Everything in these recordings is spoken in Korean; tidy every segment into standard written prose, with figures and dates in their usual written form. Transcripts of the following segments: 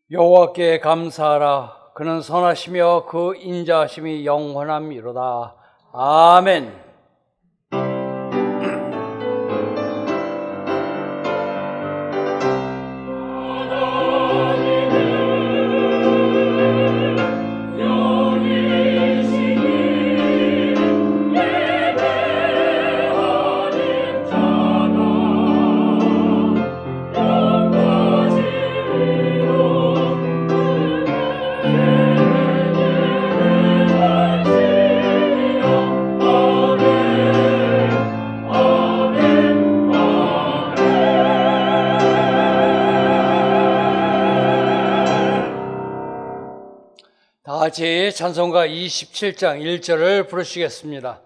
여호와께 감사하라. 그는 선하시며 그 인자하심이 영원함이로다. 아멘. 다 같이 찬송가 27장 1절을 부르시겠습니다.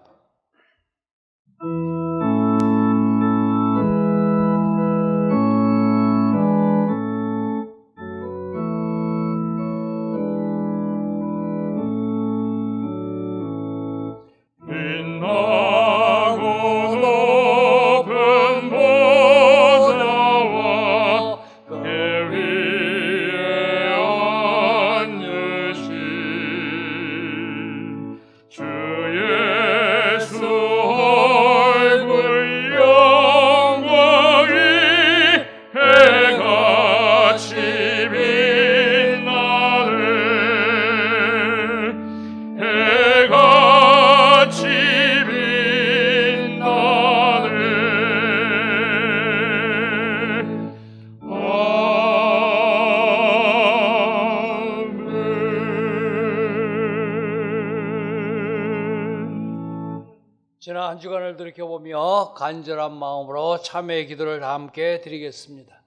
지난 한 주간을 돌이켜보며 간절한 마음으로 참회의 기도를 함께 드리겠습니다.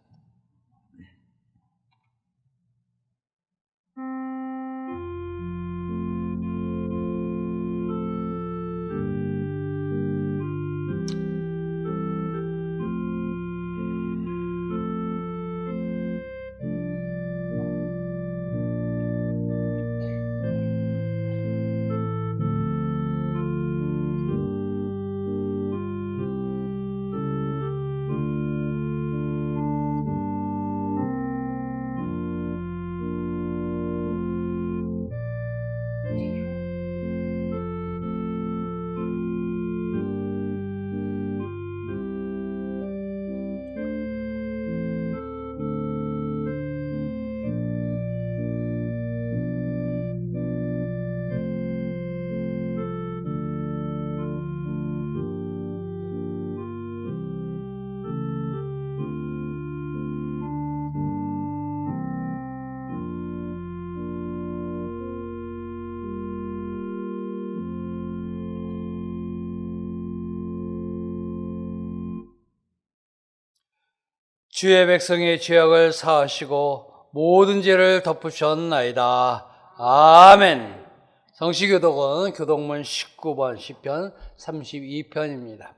주의 백성의 죄악을 사하시고 모든 죄를 덮으셨나이다. 아멘. 성시교독은 교독문 19번 시편 32편입니다.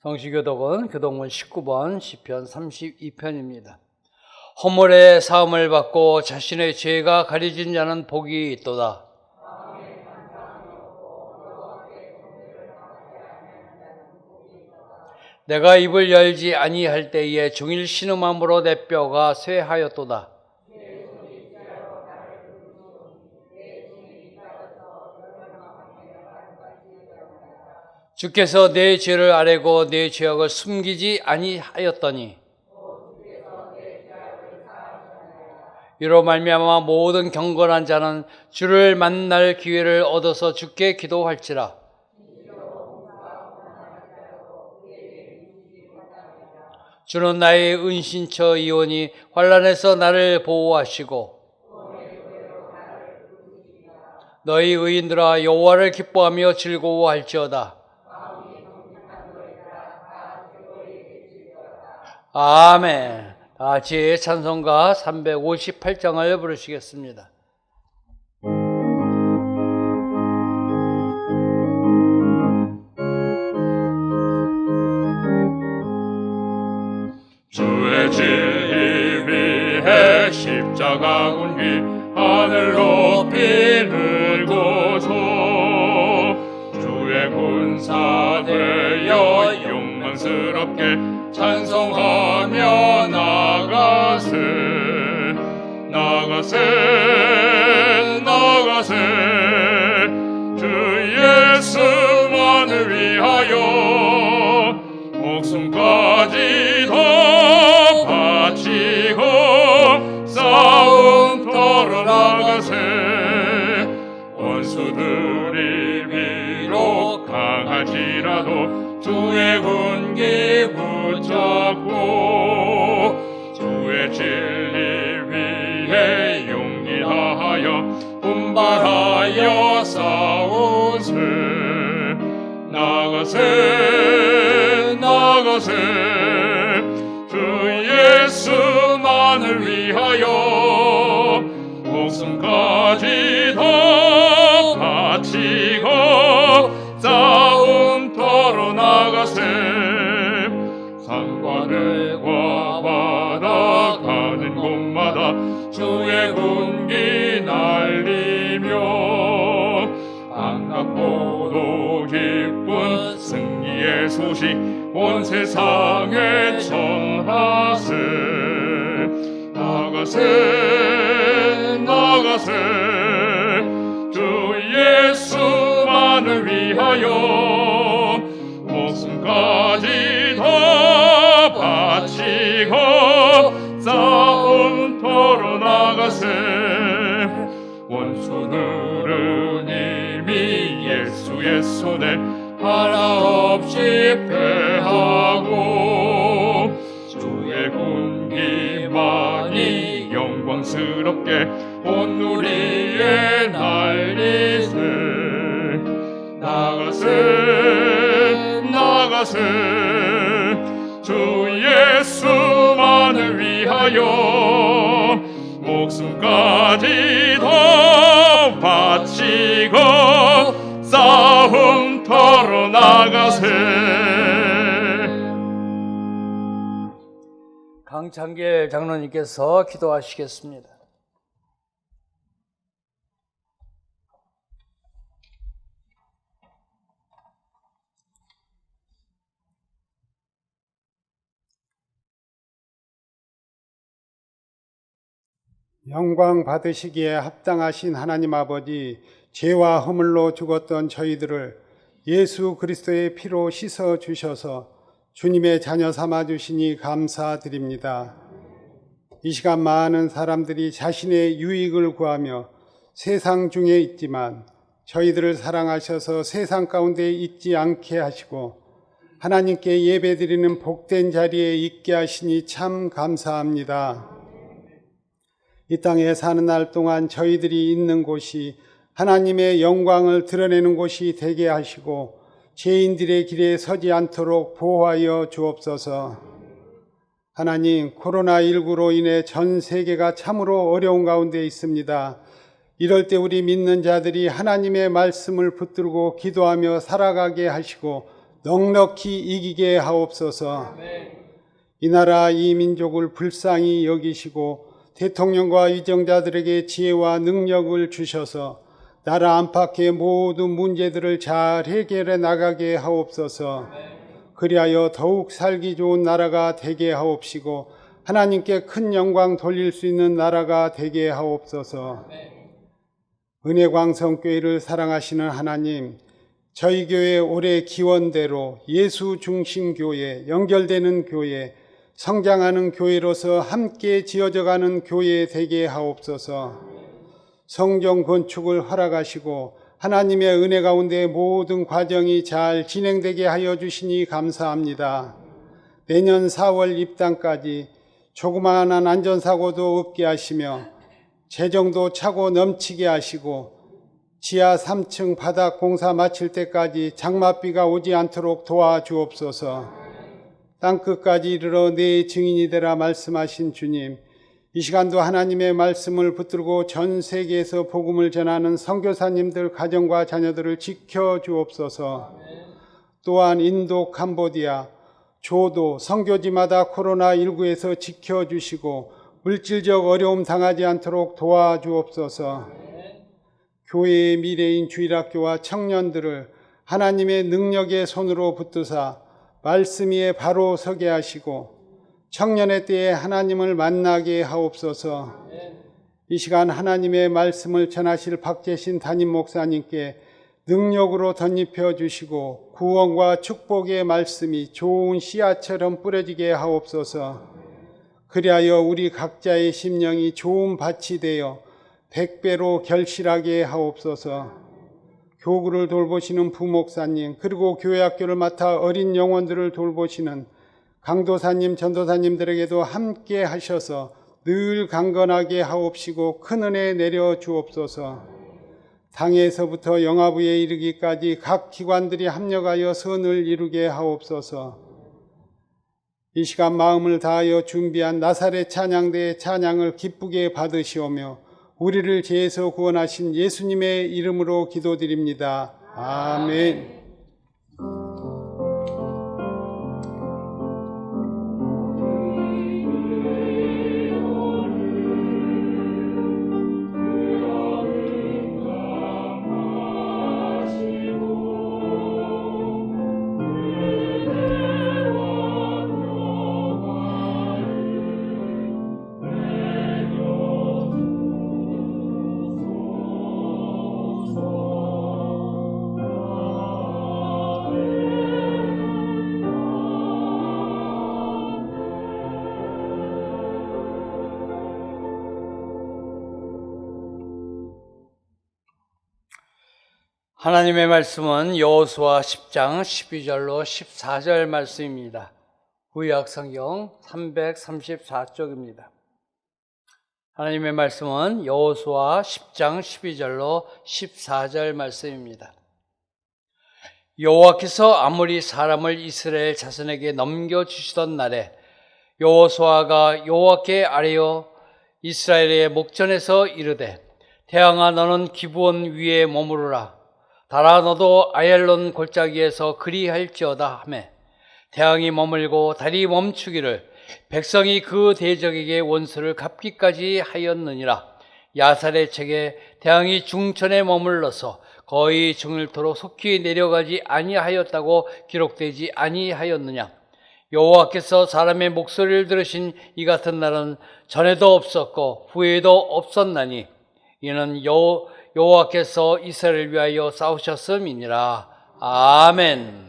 성시교독은 교독문 19번 시편 32편입니다. 허물의 사함을 받고 자신의 죄가 가려진 자는 복이 있도다. 내가 입을 열지 아니할 때에 종일 신음함으로 내 뼈가 쇠하였도다. 주께서 내 죄를 아뢰고 내 죄악을 숨기지 아니하였더니 이로 말미암아 모든 경건한 자는 주를 만날 기회를 얻어서 주께 기도할지라. 주는 나의 은신처이오니 환난에서 나를 보호하시고 너희 의인들아 여호와를 기뻐하며 즐거워할지어다. 아멘. 다 같이 찬송가 358장을 부르시겠습니다. 주의 진리 위에 십자가 군기 하늘 높이 들고서 주의 군사 되어 용맹스럽게 찬송하며 나가세. 나가세 주 예수만을 위하여 목숨까지 다 바치고 싸움터로 나가세 원수들이 비록 강할지라도 주의 군기 붙잡고 주의 진리 위해 용기 다하여 분발하여 싸우세 나가세 주 예수만을 위하여 목숨까지 다 바치고 싸움터로 나가세 산과들과 바다 가는 곳마다 주의 군기 날리며 반갑고도 기쁜 승리의 소식 온 세상에 전하세 나가세 주 예수만을 위하여 목숨까지 다 바치고 싸움터로 나가세 원수들은 이미 예수의 손에 하나 없이 패하고 주의 군기만이 영광스럽게 온 누리에 날리세 나가세 주 예수만을 위하여 목숨까지 더 바치고 싸움터로 나가세. 강창길 장로님께서 기도하시겠습니다. 영광 받으시기에 합당하신 하나님 아버지, 죄와 허물로 죽었던 저희들을 예수 그리스도의 피로 씻어 주셔서 주님의 자녀 삼아 주시니 감사드립니다. 이 시간 많은 사람들이 자신의 유익을 구하며 세상 중에 있지만 저희들을 사랑하셔서 세상 가운데 있지 않게 하시고 하나님께 예배드리는 복된 자리에 있게 하시니 참 감사합니다. 이 땅에 사는 날 동안 저희들이 있는 곳이 하나님의 영광을 드러내는 곳이 되게 하시고 죄인들의 길에 서지 않도록 보호하여 주옵소서. 하나님, 코로나19로 인해 전 세계가 참으로 어려운 가운데 있습니다. 이럴 때 우리 믿는 자들이 하나님의 말씀을 붙들고 기도하며 살아가게 하시고 넉넉히 이기게 하옵소서. 이 나라 이 민족을 불쌍히 여기시고 대통령과 위정자들에게 지혜와 능력을 주셔서 나라 안팎의 모든 문제들을 잘 해결해 나가게 하옵소서. 그리하여 더욱 살기 좋은 나라가 되게 하옵시고 하나님께 큰 영광 돌릴 수 있는 나라가 되게 하옵소서. 은혜광성교회를 사랑하시는 하나님, 저희 교회 올해 기원대로 예수 중심 교회, 연결되는 교회, 성장하는 교회로서 함께 지어져가는 교회 되게 하옵소서. 성전 건축을 허락하시고 하나님의 은혜 가운데 모든 과정이 잘 진행되게 하여 주시니 감사합니다. 내년 4월 입당까지 조그마한 안전사고도 없게 하시며 재정도 차고 넘치게 하시고 지하 3층 바닥 공사 마칠 때까지 장맛비가 오지 않도록 도와주옵소서. 땅끝까지 이르러 내 증인이 되라 말씀하신 주님, 이 시간도 하나님의 말씀을 붙들고 전 세계에서 복음을 전하는 선교사님들 가정과 자녀들을 지켜주옵소서. 또한 인도, 캄보디아, 조도, 선교지마다 코로나19에서 지켜주시고 물질적 어려움 당하지 않도록 도와주옵소서. 교회의 미래인 주일학교와 청년들을 하나님의 능력의 손으로 붙드사 말씀 위에 바로 서게 하시고 청년의 때에 하나님을 만나게 하옵소서. 이 시간 하나님의 말씀을 전하실 박재신 담임 목사님께 능력으로 덧입혀 주시고 구원과 축복의 말씀이 좋은 씨앗처럼 뿌려지게 하옵소서. 그리하여 우리 각자의 심령이 좋은 밭이 되어 100배로 결실하게 하옵소서. 교구를 돌보시는 부목사님, 그리고 교회학교를 맡아 어린 영혼들을 돌보시는 강도사님, 전도사님들에게도 함께 하셔서 늘 강건하게 하옵시고 큰 은혜 내려 주옵소서. 당에서부터 영아부에 이르기까지 각 기관들이 합력하여 선을 이루게 하옵소서. 이 시간 마음을 다하여 준비한 나사렛 찬양대의 찬양을 기쁘게 받으시오며 우리를 죄에서 구원하신 예수님의 이름으로 기도드립니다. 아멘. 하나님의 말씀은 여호수아 10장 12절로 14절 말씀입니다. 구약 성경 334쪽입니다. 하나님의 말씀은 여호수아 10장 12절로 14절 말씀입니다. 여호와께서 아무리 사람을 이스라엘 자손에게 넘겨주시던 날에 여호수아가 여호와께 아뢰어 이스라엘의 목전에서 이르되 태양아 너는 기브온 위에 머무르라. 달아 너도 아얄론 골짜기에서 그리할지어다 하매 태양이 머물고 달이 멈추기를 백성이 그 대적에게 원수를 갚기까지 하였느니라. 야살의 책에 태양이 중천에 머물러서 거의 중일토록 속히 내려가지 아니하였다고 기록되지 아니하였느냐. 여호와께서 사람의 목소리를 들으신 이 같은 날은 전에도 없었고 후에도 없었나니 이는 여호와께서 이스라엘을 위하여 싸우셨음이니라. 아멘.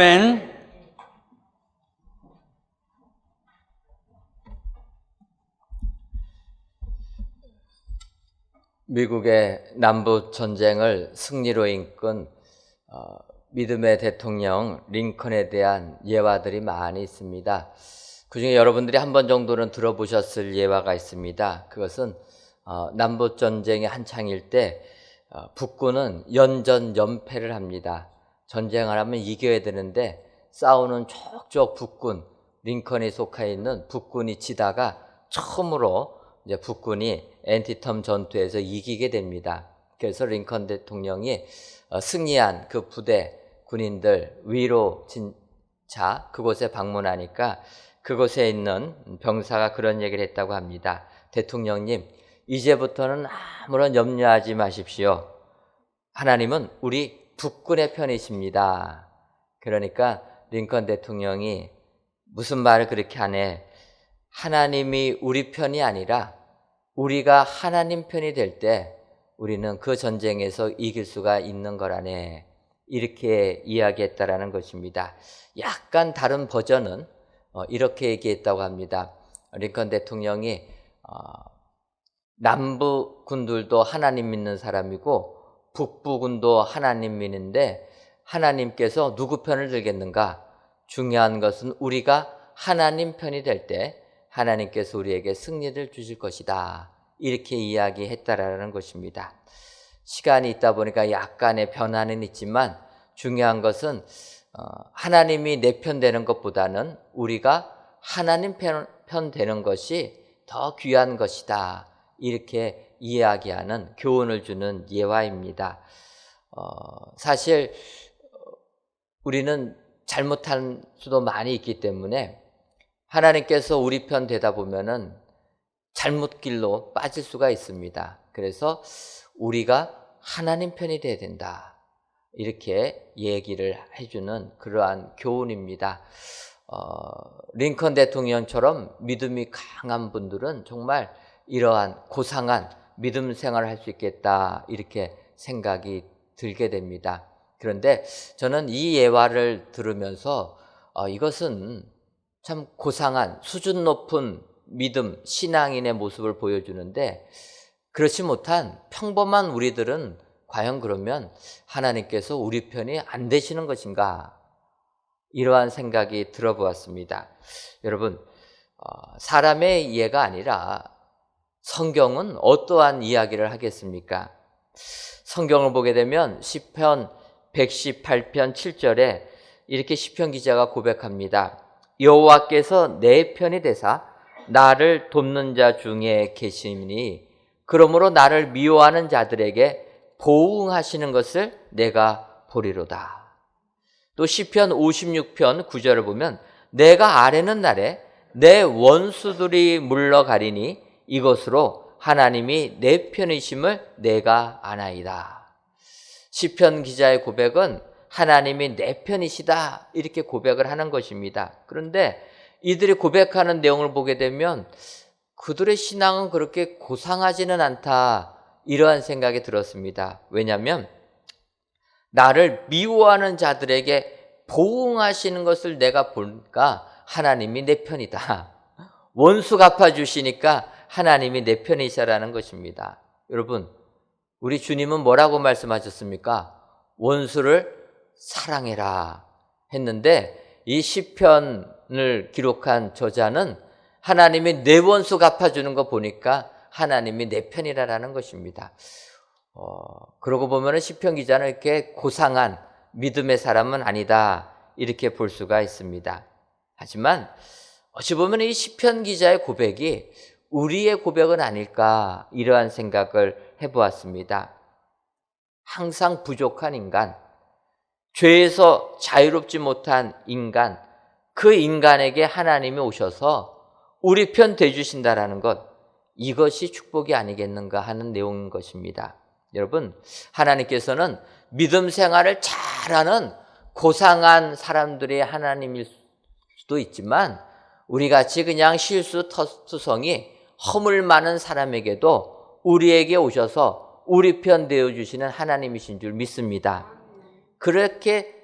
아멘. 미국의 남북 전쟁을 승리로 이끈 믿음의 대통령 링컨에 대한 예화들이 많이 있습니다. 그중에 여러분들이 한 번 정도는 들어보셨을 예화가 있습니다. 그것은 남북 전쟁이 한창일 때 북군은 연전연패를 합니다. 전쟁을 하면 이겨야 되는데 싸우는 족족 북군, 링컨이 속해 있는 북군이 지다가 처음으로 이제 북군이 엔티텀 전투에서 이기게 됩니다. 그래서 링컨 대통령이 승리한 그 부대 군인들 위로 진차 그곳에 방문하니까 그곳에 있는 병사가 그런 얘기를 했다고 합니다. 대통령님, 이제부터는 아무런 염려하지 마십시오. 하나님은 우리 북군의 편이십니다. 그러니까 링컨 대통령이 무슨 말을 그렇게 하네. 하나님이 우리 편이 아니라 우리가 하나님 편이 될 때 우리는 그 전쟁에서 이길 수가 있는 거라네. 이렇게 이야기했다라는 것입니다. 약간 다른 버전은 이렇게 얘기했다고 합니다. 링컨 대통령이 남부군들도 하나님 믿는 사람이고 북부군도 하나님 믿는데 하나님께서 누구 편을 들겠는가? 중요한 것은 우리가 하나님 편이 될 때 하나님께서 우리에게 승리를 주실 것이다. 이렇게 이야기했다라는 것입니다. 시간이 있다 보니까 약간의 변화는 있지만 중요한 것은 하나님이 내 편 되는 것보다는 우리가 하나님 편 되는 것이 더 귀한 것이다. 이렇게 이야기하는 교훈을 주는 예화입니다. 사실 우리는 잘못한 수도 많이 있기 때문에 하나님께서 우리 편 되다 보면은 잘못길로 빠질 수가 있습니다. 그래서 우리가 하나님 편이 돼야 된다. 이렇게 얘기를 해주는 그러한 교훈입니다. 링컨 대통령처럼 믿음이 강한 분들은 정말 이러한 고상한 믿음 생활을 할 수 있겠다. 이렇게 생각이 들게 됩니다. 그런데 저는 이 예화를 들으면서 이것은 참 고상한 수준 높은 믿음, 신앙인의 모습을 보여주는데 그렇지 못한 평범한 우리들은 과연 그러면 하나님께서 우리 편이 안 되시는 것인가? 이러한 생각이 들어보았습니다. 여러분, 사람의 이해가 아니라 성경은 어떠한 이야기를 하겠습니까? 성경을 보게 되면 시편 118편 7절에 이렇게 시편 기자가 고백합니다. 여호와께서 내 편이 되사 나를 돕는 자 중에 계시니 그러므로 나를 미워하는 자들에게 보응하시는 것을 내가 보리로다. 또 시편 56편 9절을 보면 내가 아뢰는 날에 내 원수들이 물러가리니 이것으로 하나님이 내 편이심을 내가 아나이다. 시편 기자의 고백은 하나님이 내 편이시다 이렇게 고백을 하는 것입니다. 그런데 이들이 고백하는 내용을 보게 되면 그들의 신앙은 그렇게 고상하지는 않다 이러한 생각이 들었습니다. 왜냐하면 나를 미워하는 자들에게 보응하시는 것을 내가 보니까 하나님이 내 편이다. 원수 갚아주시니까 하나님이 내 편이시라는 것입니다. 여러분, 우리 주님은 뭐라고 말씀하셨습니까? 원수를 사랑해라 했는데 이 시편을 기록한 저자는 하나님이 내 원수 갚아주는 거 보니까 하나님이 내 편이라는 것입니다. 그러고 보면 시편 기자는 이렇게 고상한 믿음의 사람은 아니다 이렇게 볼 수가 있습니다. 하지만 어찌 보면 이 시편 기자의 고백이 우리의 고백은 아닐까 이러한 생각을 해보았습니다. 항상 부족한 인간, 죄에서 자유롭지 못한 인간, 그 인간에게 하나님이 오셔서 우리 편 되주신다라는 것, 이것이 축복이 아니겠는가 하는 내용인 것입니다. 여러분, 하나님께서는 믿음 생활을 잘하는 고상한 사람들이 하나님일 수도 있지만 우리같이 그냥 실수투성이 허물 많은 사람에게도 우리에게 오셔서 우리 편 되어주시는 하나님이신 줄 믿습니다. 그렇게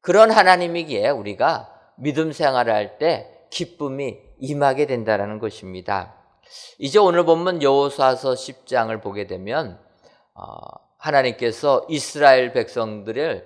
그런 하나님이기에 우리가 믿음 생활을 할 때 기쁨이 임하게 된다는 것입니다. 이제 오늘 본문 여호수아서 10장을 보게 되면 하나님께서 이스라엘 백성들을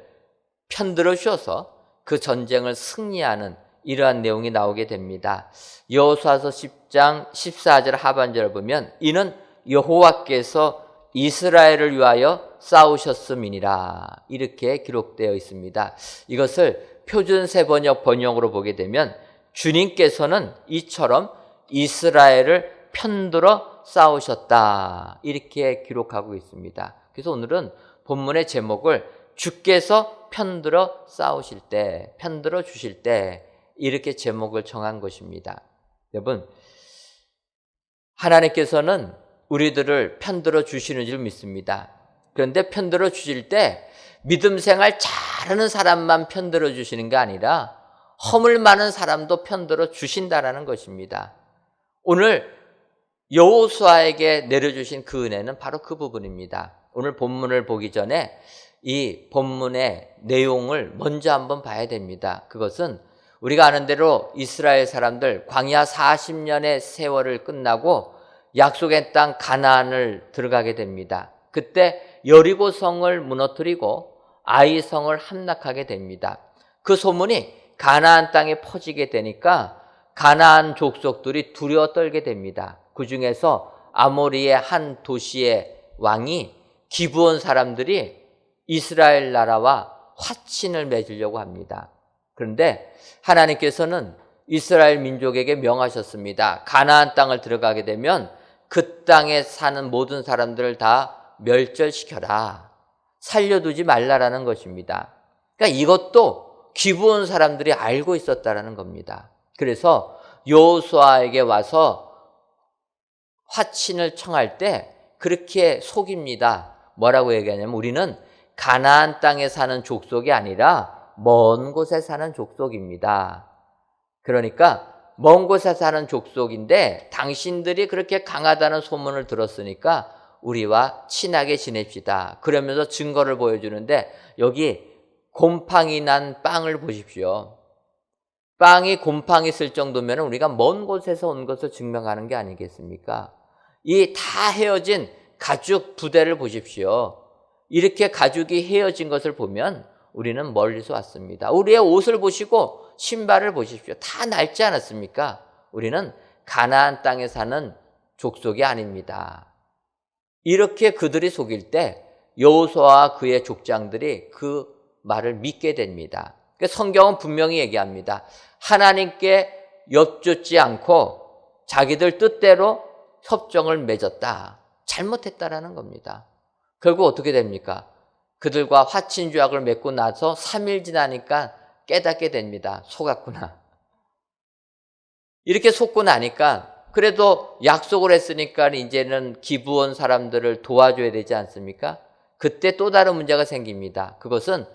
편들어 주셔서 그 전쟁을 승리하는 이러한 내용이 나오게 됩니다. 여호수아서 10장 14절 하반절을 보면 이는 여호와께서 이스라엘을 위하여 싸우셨음이니라 이렇게 기록되어 있습니다. 이것을 표준 세번역 번역으로 보게 되면 주님께서는 이처럼 이스라엘을 편들어 싸우셨다 이렇게 기록하고 있습니다. 그래서 오늘은 본문의 제목을 주께서 편들어 싸우실 때, 편들어 주실 때 이렇게 제목을 정한 것입니다. 여러분, 하나님께서는 우리들을 편들어 주시는 줄 믿습니다. 그런데 편들어 주실 때 믿음 생활 잘하는 사람만 편들어 주시는 게 아니라 허물 많은 사람도 편들어 주신다라는 것입니다. 오늘 여호수아에게 내려주신 그 은혜는 바로 그 부분입니다. 오늘 본문을 보기 전에 이 본문의 내용을 먼저 한번 봐야 됩니다. 그것은 우리가 아는 대로 이스라엘 사람들 광야 40년의 세월을 끝나고 약속의 땅 가나안을 들어가게 됩니다. 그때 여리고 성을 무너뜨리고 아이 성을 함락하게 됩니다. 그 소문이 가나안 땅에 퍼지게 되니까 가나안 족속들이 두려워 떨게 됩니다. 그 중에서 아모리의 한 도시의 왕이 기브온 사람들이 이스라엘 나라와 화친을 맺으려고 합니다. 그런데 하나님께서는 이스라엘 민족에게 명하셨습니다. 가나안 땅을 들어가게 되면 그 땅에 사는 모든 사람들을 다 멸절시켜라. 살려두지 말라라는 것입니다. 그러니까 이것도 기브온 사람들이 알고 있었다라는 겁니다. 그래서 여호수아에게 와서 화친을 청할 때 그렇게 속입니다. 뭐라고 얘기하냐면 우리는 가나안 땅에 사는 족속이 아니라 먼 곳에 사는 족속입니다. 그러니까 먼 곳에 사는 족속인데 당신들이 그렇게 강하다는 소문을 들었으니까 우리와 친하게 지냅시다. 그러면서 증거를 보여주는데 여기 곰팡이 난 빵을 보십시오. 빵이 곰팡이 쓸 정도면 우리가 먼 곳에서 온 것을 증명하는 게 아니겠습니까? 이 다 헤어진 가죽 부대를 보십시오. 이렇게 가죽이 헤어진 것을 보면 우리는 멀리서 왔습니다. 우리의 옷을 보시고 신발을 보십시오. 다 낡지 않았습니까? 우리는 가나안 땅에 사는 족속이 아닙니다. 이렇게 그들이 속일 때 여호수아와 그의 족장들이 그 말을 믿게 됩니다. 성경은 분명히 얘기합니다. 하나님께 엿듣지 않고 자기들 뜻대로 협정을 맺었다. 잘못했다라는 겁니다. 결국 어떻게 됩니까? 그들과 화친조약을 맺고 나서 3일 지나니까 깨닫게 됩니다. 속았구나. 이렇게 속고 나니까 그래도 약속을 했으니까 이제는 기브온 사람들을 도와줘야 되지 않습니까? 그때 또 다른 문제가 생깁니다. 그것은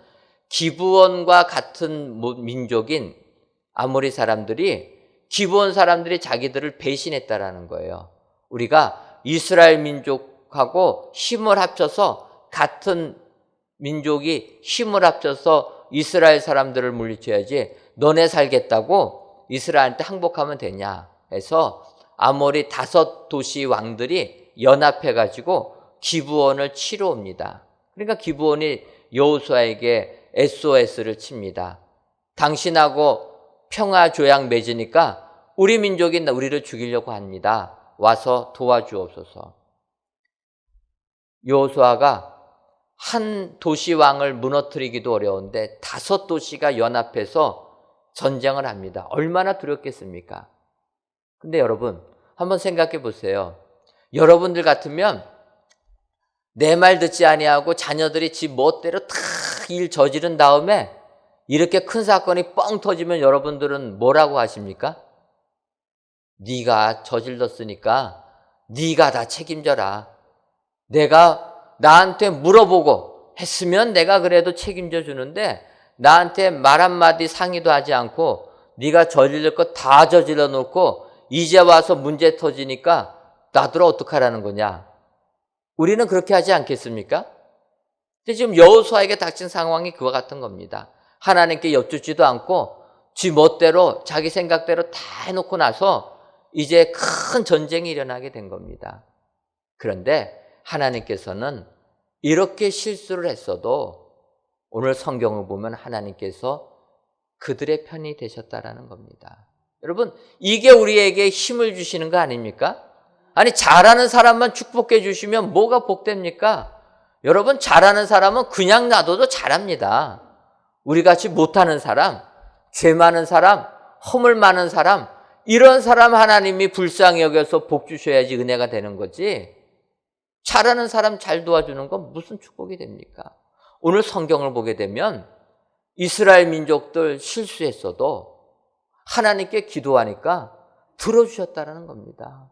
기브온과 같은 민족인 아모리 사람들이 기브온 사람들이 자기들을 배신했다라는 거예요. 우리가 이스라엘 민족하고 힘을 합쳐서 같은 민족이 힘을 합쳐서 이스라엘 사람들을 물리쳐야지 너네 살겠다고 이스라엘한테 항복하면 되냐 해서 아모리 5도시 왕들이 연합해가지고 기브온을 치러 옵니다. 그러니까 기브온이 여호수아에게 SOS를 칩니다. 당신하고 평화 조약 맺으니까 우리 민족이 우리를 죽이려고 합니다. 와서 도와주옵소서. 여호수아가 한 도시 왕을 무너뜨리기도 어려운데 5도시가 연합해서 전쟁을 합니다. 얼마나 두렵겠습니까? 근데 여러분 한번 생각해 보세요. 여러분들 같으면 내 말 듣지 아니하고 자녀들이 지 멋대로 다 일 저지른 다음에 이렇게 큰 사건이 뻥 터지면 여러분들은 뭐라고 하십니까? 네가 저질렀으니까 네가 다 책임져라. 내가 나한테 물어보고 했으면 내가 그래도 책임져 주는데 나한테 말 한마디 상의도 하지 않고 네가 저질릴 거 다 저질러 놓고 이제 와서 문제 터지니까 나더러 어떡하라는 거냐. 우리는 그렇게 하지 않겠습니까? 근데 지금 여호수아에게 닥친 상황이 그와 같은 겁니다. 하나님께 여쭙지도 않고 지 멋대로 자기 생각대로 다 해놓고 나서 이제 큰 전쟁이 일어나게 된 겁니다. 그런데 하나님께서는 이렇게 실수를 했어도 오늘 성경을 보면 하나님께서 그들의 편이 되셨다라는 겁니다. 여러분, 이게 우리에게 힘을 주시는 거 아닙니까? 아니, 잘하는 사람만 축복해 주시면 뭐가 복됩니까? 여러분, 잘하는 사람은 그냥 놔둬도 잘합니다. 우리같이 못하는 사람, 죄 많은 사람, 허물 많은 사람, 이런 사람 하나님이 불쌍히 여겨서 복 주셔야지 은혜가 되는 거지. 잘하는 사람 잘 도와주는 건 무슨 축복이 됩니까? 오늘 성경을 보게 되면 이스라엘 민족들 실수했어도 하나님께 기도하니까 들어주셨다는 겁니다.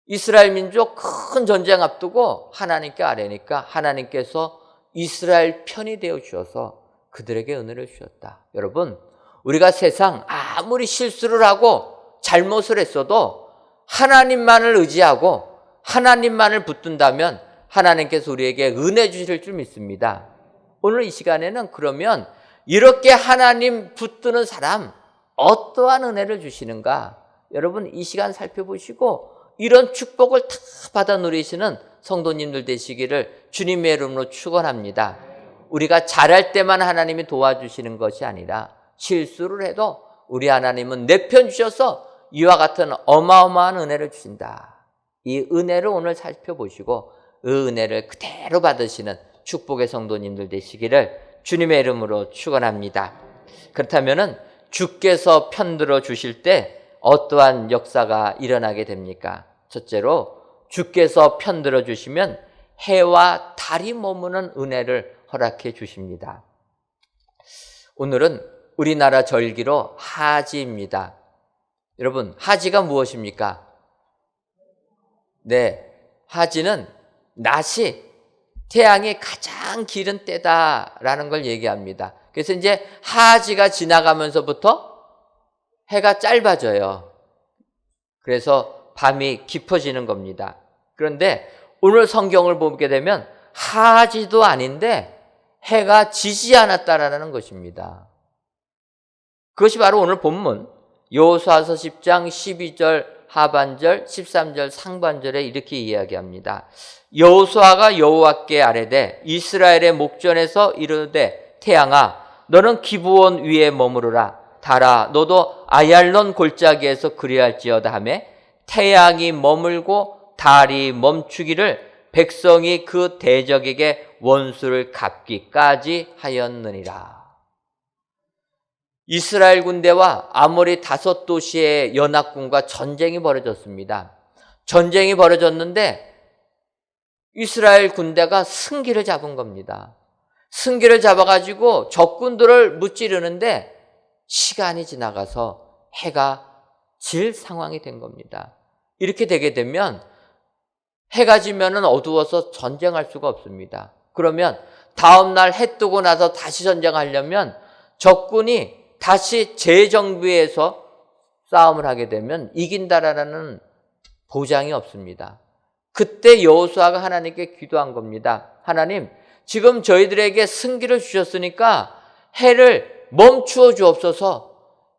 이스라엘 민족 큰 전쟁 앞두고 하나님께 아뢰니까 하나님께서 이스라엘 편이 되어 주셔서 그들에게 은혜를 주셨다. 여러분, 우리가 세상 아무리 실수를 하고 잘못을 했어도 하나님만을 의지하고 하나님만을 붙든다면 하나님께서 우리에게 은혜 주실 줄 믿습니다. 오늘 이 시간에는 그러면 이렇게 하나님 붙드는 사람 어떠한 은혜를 주시는가? 여러분, 이 시간 살펴보시고 이런 축복을 다 받아 누리시는 성도님들 되시기를 주님의 이름으로 축원합니다. 우리가 잘할 때만 하나님이 도와주시는 것이 아니라 실수를 해도 우리 하나님은 내 편 주셔서 이와 같은 어마어마한 은혜를 주신다. 이 은혜를 오늘 살펴보시고 그 은혜를 그대로 받으시는 축복의 성도님들 되시기를 주님의 이름으로 축원합니다. 그렇다면은 주께서 편들어 주실 때 어떠한 역사가 일어나게 됩니까? 첫째로 주께서 편들어 주시면 해와 달이 머무는 은혜를 허락해 주십니다. 오늘은 우리나라 절기로 하지입니다. 여러분, 하지가 무엇입니까? 네, 하지는 낮이 태양이 가장 기른 때다라는 걸 얘기합니다. 그래서 이제 하지가 지나가면서부터 해가 짧아져요. 그래서 밤이 깊어지는 겁니다. 그런데 오늘 성경을 보게 되면 하지도 아닌데 해가 지지 않았다라는 것입니다. 그것이 바로 오늘 본문 여호수아서 10장 12절 하반절 13절 상반절에 이렇게 이야기합니다. 여호수아가 여호와께 아뢰되 이스라엘의 목전에서 이르되 태양아 너는 기브온 위에 머무르라. 달아 너도 아얄론 골짜기에서 그리할지어다 하며 태양이 머물고 달이 멈추기를 백성이 그 대적에게 원수를 갚기까지 하였느니라. 이스라엘 군대와 아모리 5도시의 연합군과 전쟁이 벌어졌습니다. 전쟁이 벌어졌는데 이스라엘 군대가 승기를 잡은 겁니다. 승기를 잡아가지고 적군들을 무찌르는데 시간이 지나가서 해가 질 상황이 된 겁니다. 이렇게 되게 되면 해가 지면은 어두워서 전쟁할 수가 없습니다. 그러면 다음날 해 뜨고 나서 다시 전쟁하려면 적군이 다시 재정비해서 싸움을 하게 되면 이긴다라는 보장이 없습니다. 그때 여호수아가 하나님께 기도한 겁니다. 하나님, 지금 저희들에게 승기를 주셨으니까 해를 멈추어 주옵소서.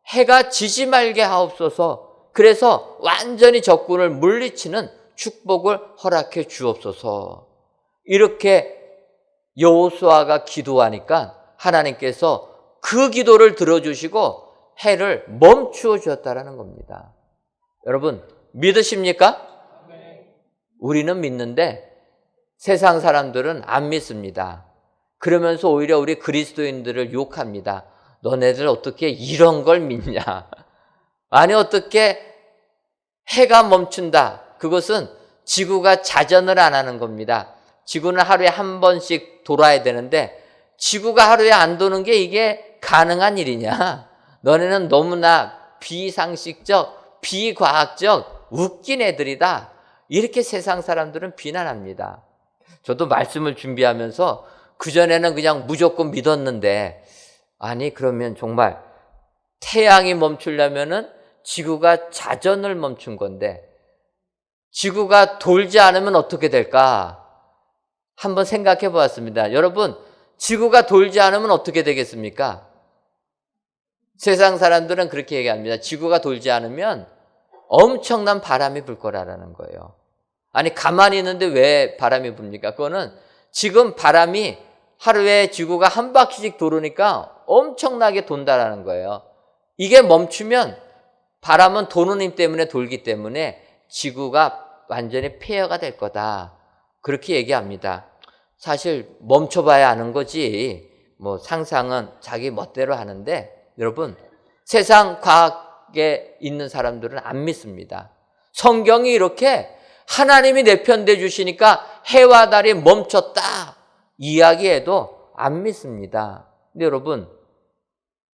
해가 지지 말게 하옵소서. 그래서 완전히 적군을 물리치는 축복을 허락해 주옵소서. 이렇게 여호수아가 기도하니까 하나님께서 그 기도를 들어주시고 해를 멈추어 주었다라는 겁니다. 여러분, 믿으십니까? 우리는 믿는데 세상 사람들은 안 믿습니다. 그러면서 오히려 우리 그리스도인들을 욕합니다. 너네들 어떻게 이런 걸 믿냐? 아니, 어떻게 해가 멈춘다. 그것은 지구가 자전을 안 하는 겁니다. 지구는 하루에 한 번씩 돌아야 되는데 지구가 하루에 안 도는 게 이게 가능한 일이냐? 너네는 너무나 비상식적, 비과학적, 웃긴 애들이다. 이렇게 세상 사람들은 비난합니다. 저도 말씀을 준비하면서 그전에는 그냥 무조건 믿었는데 아니 그러면 정말 태양이 멈추려면은 지구가 자전을 멈춘 건데 지구가 돌지 않으면 어떻게 될까? 한번 생각해 보았습니다. 여러분, 지구가 돌지 않으면 어떻게 되겠습니까? 세상 사람들은 그렇게 얘기합니다. 지구가 돌지 않으면 엄청난 바람이 불 거라는 거예요. 아니, 가만히 있는데 왜 바람이 붑니까? 그거는 지금 바람이 하루에 지구가 한 바퀴씩 돌으니까 엄청나게 돈다라는 거예요. 이게 멈추면 바람은 도는 힘 때문에 돌기 때문에 지구가 완전히 폐허가 될 거다. 그렇게 얘기합니다. 사실 멈춰봐야 아는 거지 뭐 상상은 자기 멋대로 하는데, 여러분, 세상 과학에 있는 사람들은 안 믿습니다. 성경이 이렇게 하나님이 내 편 돼 주시니까 해와 달이 멈췄다 이야기해도 안 믿습니다. 근데 여러분,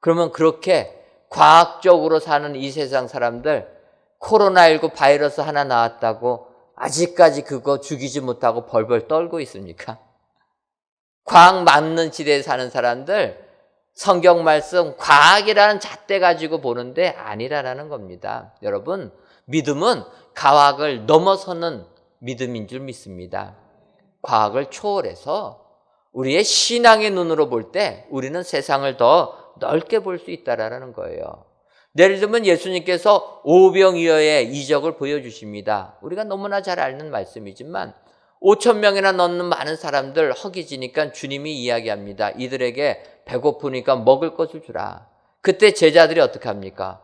그러면 그렇게 과학적으로 사는 이 세상 사람들, 코로나19 바이러스 하나 나왔다고 아직까지 그거 죽이지 못하고 벌벌 떨고 있습니까? 과학 맞는 시대에 사는 사람들, 성경 말씀 과학이라는 잣대 가지고 보는데 아니라는 겁니다. 여러분, 믿음은 과학을 넘어서는 믿음인 줄 믿습니다. 과학을 초월해서 우리의 신앙의 눈으로 볼 때 우리는 세상을 더 넓게 볼 수 있다라는 거예요. 예를 들면 예수님께서 오병이어의 이적을 보여주십니다. 우리가 너무나 잘 아는 말씀이지만 5천 명이나 넘는 많은 사람들 허기지니까 주님이 이야기합니다. 이들에게 배고프니까 먹을 것을 주라. 그때 제자들이 어떻게 합니까?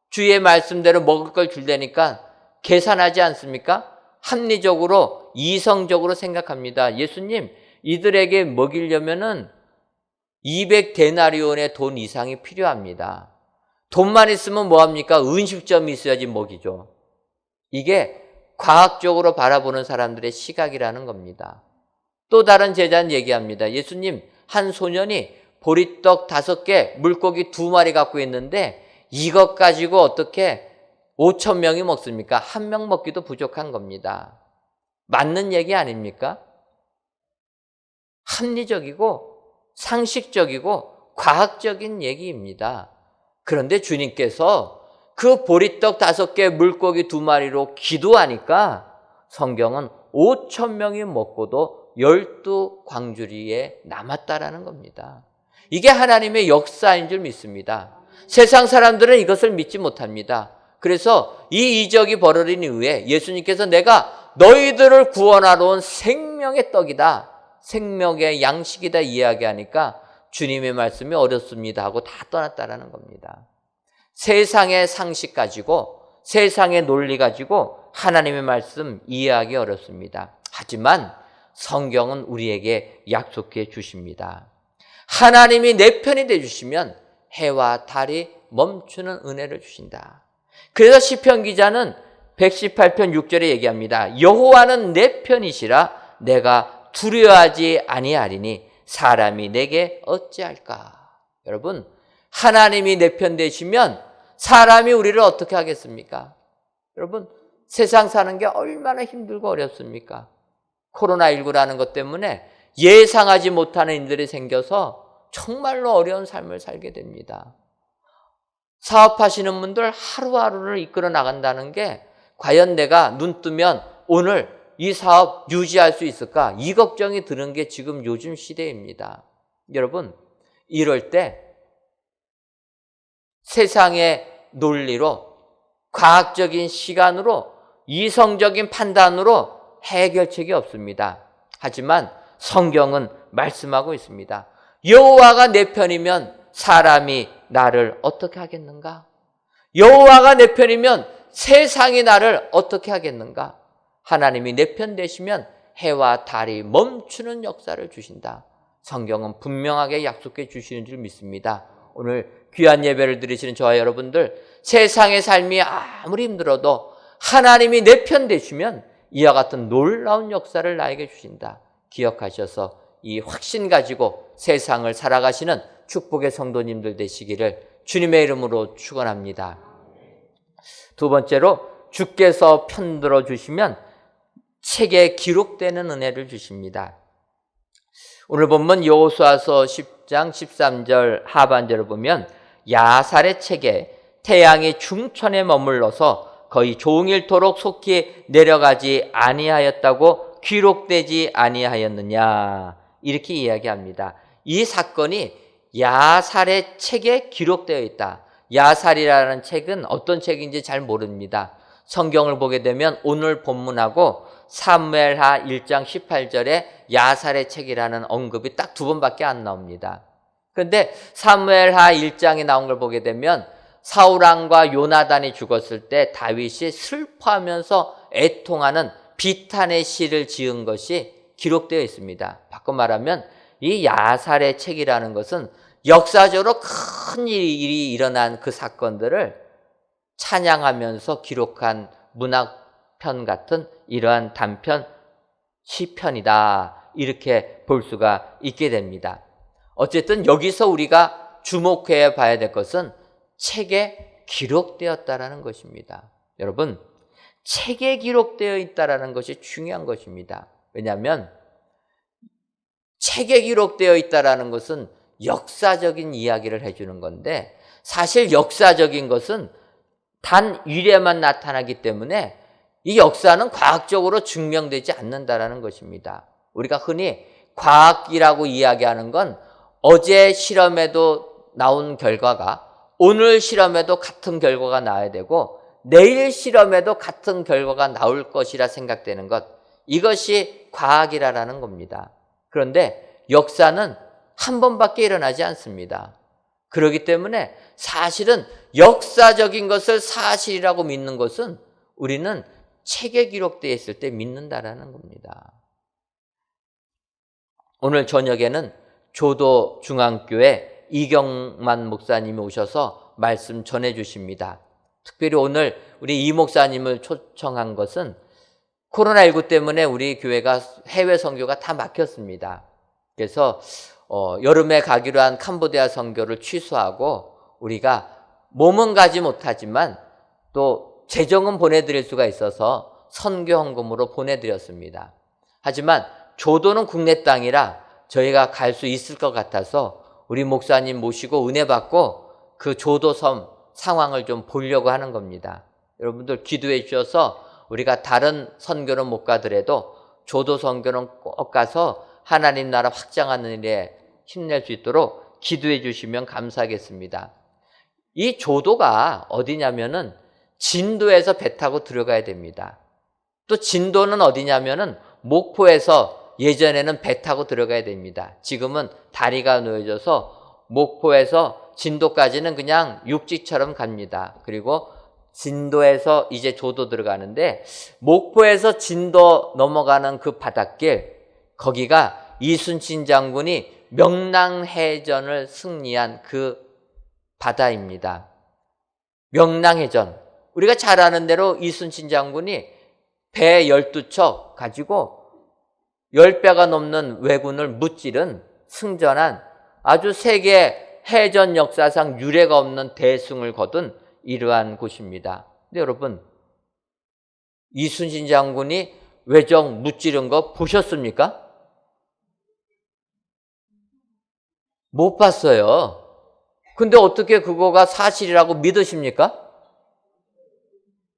주의 말씀대로 먹을 걸 줄다니까 계산하지 않습니까? 합리적으로 이성적으로 생각합니다. 예수님, 이들에게 먹이려면은 200데나리온의 돈 이상이 필요합니다. 돈만 있으면 뭐합니까? 음식점이 있어야지 먹이죠. 이게 과학적으로 바라보는 사람들의 시각이라는 겁니다. 또 다른 제자는 얘기합니다. 예수님, 한 소년이 보리떡 5개, 물고기 2마리 갖고 있는데 이것 가지고 어떻게 5천 명이 먹습니까? 1명 먹기도 부족한 겁니다. 맞는 얘기 아닙니까? 합리적이고 상식적이고 과학적인 얘기입니다. 그런데 주님께서 그 보리떡 5개, 물고기 2마리로 기도하니까 성경은 5천 명이 먹고도 12광주리에 남았다라는 겁니다. 이게 하나님의 역사인 줄 믿습니다. 세상 사람들은 이것을 믿지 못합니다. 그래서 이 이적이 벌어진 이후에 예수님께서 내가 너희들을 구원하러 온 생명의 떡이다, 생명의 양식이다 이야기하니까 주님의 말씀이 어렵습니다 하고 다 떠났다라는 겁니다. 세상의 상식 가지고, 세상의 논리 가지고 하나님의 말씀 이해하기 어렵습니다. 하지만 성경은 우리에게 약속해 주십니다. 하나님이 내 편이 되주시면 해와 달이 멈추는 은혜를 주신다. 그래서 시편 기자는 118편 6절에 얘기합니다. 여호와는 내 편이시라 내가 두려워하지 아니하리니 사람이 내게 어찌할까. 여러분, 하나님이 내 편 되시면 사람이 우리를 어떻게 하겠습니까? 여러분, 세상 사는 게 얼마나 힘들고 어렵습니까? 코로나19라는 것 때문에 예상하지 못하는 일들이 생겨서 정말로 어려운 삶을 살게 됩니다. 사업하시는 분들 하루하루를 이끌어 나간다는 게 과연 내가 눈 뜨면 오늘 이 사업 유지할 수 있을까? 이 걱정이 드는 게 지금 요즘 시대입니다. 여러분, 이럴 때 세상의 논리로, 과학적인 시간으로, 이성적인 판단으로 해결책이 없습니다. 하지만 성경은 말씀하고 있습니다. 여호와가 내 편이면 사람이 나를 어떻게 하겠는가? 여호와가 내 편이면 세상이 나를 어떻게 하겠는가? 하나님이 내 편 되시면 해와 달이 멈추는 역사를 주신다. 성경은 분명하게 약속해 주시는 줄 믿습니다. 오늘 귀한 예배를 드리시는 저와 여러분들, 세상의 삶이 아무리 힘들어도 하나님이 내 편 되시면 이와 같은 놀라운 역사를 나에게 주신다. 기억하셔서 이 확신 가지고 세상을 살아가시는 축복의 성도님들 되시기를 주님의 이름으로 축원합니다. 두 번째로, 주께서 편들어 주시면 책에 기록되는 은혜를 주십니다. 오늘 본문 여호수아서 10장 13절 하반절을 보면 야살의 책에 태양이 중천에 머물러서 거의 종일토록 속히 내려가지 아니하였다고 기록되지 아니하였느냐, 이렇게 이야기합니다. 이 사건이 야살의 책에 기록되어 있다. 야살이라는 책은 어떤 책인지 잘 모릅니다. 성경을 보게 되면 오늘 본문하고 사무엘하 1장 18절에 야살의 책이라는 언급이 딱 2번밖에 안 나옵니다. 그런데 사무엘하 1장에 나온 걸 보게 되면 사울왕과 요나단이 죽었을 때 다윗이 슬퍼하면서 애통하는 비탄의 시를 지은 것이 기록되어 있습니다. 바꿔 말하면 이 야살의 책이라는 것은 역사적으로 큰 일이 일어난 그 사건들을 찬양하면서 기록한 문학편 같은 이러한 단편 시편이다. 이렇게 볼 수가 있게 됩니다. 어쨌든 여기서 우리가 주목해 봐야 될 것은 책에 기록되었다라는 것입니다. 여러분, 책에 기록되어 있다라는 것이 중요한 것입니다. 왜냐하면 책에 기록되어 있다라는 것은 역사적인 이야기를 해주는 건데 사실 역사적인 것은 단 일에만 나타나기 때문에 이 역사는 과학적으로 증명되지 않는다라는 것입니다. 우리가 흔히 과학이라고 이야기하는 건 어제 실험에도 나온 결과가 오늘 실험에도 같은 결과가 나와야 되고 내일 실험에도 같은 결과가 나올 것이라 생각되는 것, 이것이 과학이라는 겁니다. 그런데 역사는 한 번밖에 일어나지 않습니다. 그렇기 때문에 사실은 역사적인 것을 사실이라고 믿는 것은 우리는 책에 기록되어 있을 때 믿는다라는 겁니다. 오늘 저녁에는 조도 중앙교회 이경만 목사님이 오셔서 말씀 전해 주십니다. 특별히 오늘 우리 이 목사님을 초청한 것은 코로나19 때문에 우리 교회가 해외 선교가 다 막혔습니다. 그래서 여름에 가기로 한 캄보디아 선교를 취소하고 우리가 몸은 가지 못하지만 또 재정은 보내드릴 수가 있어서 선교 헌금으로 보내드렸습니다. 하지만 조도는 국내 땅이라 저희가 갈 수 있을 것 같아서 우리 목사님 모시고 은혜 받고 그 조도섬 상황을 좀 보려고 하는 겁니다. 여러분들 기도해 주셔서 우리가 다른 선교는 못 가더라도 조도 선교는 꼭 가서 하나님 나라 확장하는 일에 힘낼 수 있도록 기도해 주시면 감사하겠습니다. 이 조도가 어디냐면은 진도에서 배 타고 들어가야 됩니다. 또 진도는 어디냐면은 목포에서 예전에는 배 타고 들어가야 됩니다. 지금은 다리가 놓여져서 목포에서 진도까지는 그냥 육지처럼 갑니다. 그리고 진도에서 이제 조도 들어가는데 목포에서 진도 넘어가는 그 바닷길, 거기가 이순신 장군이 명랑해전을 승리한 그 바다입니다. 명랑해전. 우리가 잘 아는 대로 이순신 장군이 배 12척 가지고 10배가 넘는 왜군을 무찌른 승전한 아주 세계 해전 역사상 유례가 없는 대승을 거둔 이러한 곳입니다. 근데 여러분, 이순신 장군이 왜정 무찌른 거 보셨습니까? 못 봤어요. 근데 어떻게 그거가 사실이라고 믿으십니까?